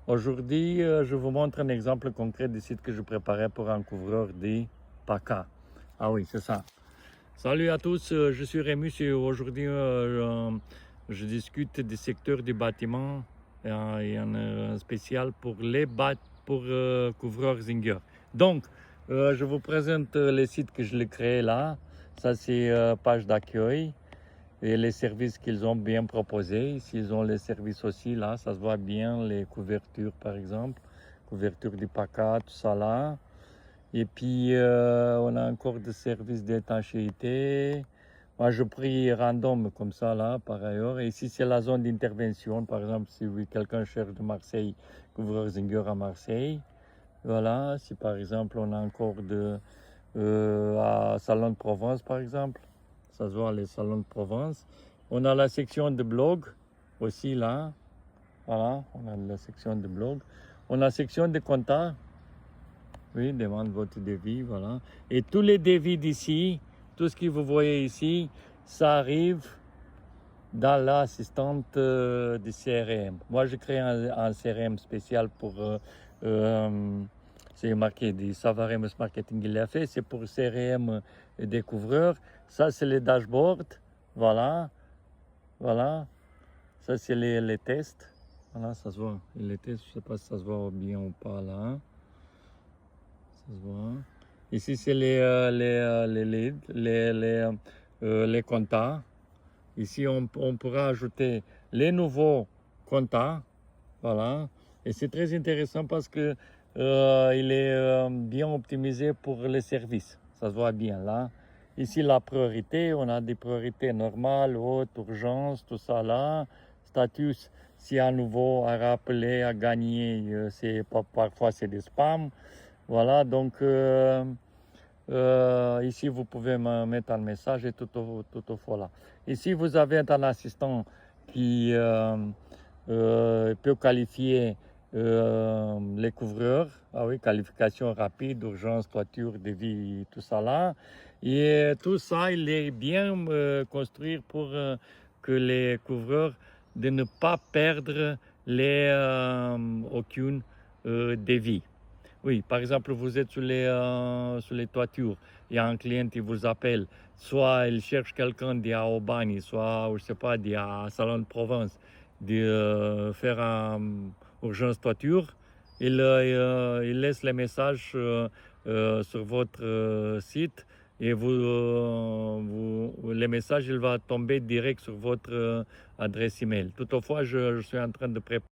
Aujourd'hui, je vous montre un exemple concret du site que je préparais pour un couvreur de PACA. Ah oui, c'est ça. Salut à tous, je suis Rémus et aujourd'hui je discute du secteur du bâtiment et un spécial pour couvreurs Zinger. Donc, je vous présente les sites que je l'ai créé là. Ça, c'est page d'accueil et les services qu'ils ont bien proposés. Ici, ils ont les services aussi là, ça se voit bien, les couvertures par exemple, couverture du PACA, tout ça là. Et puis, on a encore des services d'étanchéité. Moi, je prie random comme ça, là, par ailleurs. Et ici, c'est la zone d'intervention. Par exemple, si quelqu'un cherche de Marseille, couvreur Zinger à Marseille. Voilà, si par exemple, on a encore à Salon de Provence, par exemple. Ça se voit, les salons de Provence. On a la section de blog aussi, là. Voilà, on a la section de blog. On a la section de compta. Oui, demande votre devis, voilà. Et tous les devis d'ici, tout ce que vous voyez ici, ça arrive dans l'assistante du CRM. Moi, je crée un CRM spécial pour, c'est marqué du Savaremus Marketing, il l'a fait, c'est pour CRM découvreur. Ça, c'est les dashboards, voilà, voilà. Ça, c'est les tests, voilà, ça se voit. Les tests, je ne sais pas si ça se voit bien ou pas là. Ça se voit. Ici, c'est les leads, les comptas. Ici, on pourra ajouter les nouveaux comptas. Voilà. Et c'est très intéressant parce que il est bien optimisé pour les services. Ça se voit bien là. Ici, la priorité, on a des priorités normales, hautes, urgences, tout ça là. Status, si à nouveau à rappeler, à gagner, parfois c'est des spams. Voilà, donc ici vous pouvez me mettre un message et tout au voilà. Ici vous avez un assistant qui peut qualifier les couvreurs. Ah oui, qualification rapide, urgence, toiture, devis, tout ça là. Et tout ça, il est bien construit pour que les couvreurs de ne pas perdre aucune devis. Oui, par exemple, vous êtes sur les toitures, il y a un client qui vous appelle, soit il cherche quelqu'un d'à Aubagne, soit, je sais pas, d'à Salon de Provence, de faire une urgence toiture, il laisse les messages sur votre site et les messages, il va tomber direct sur votre adresse email. Toutefois, je suis en train de préparer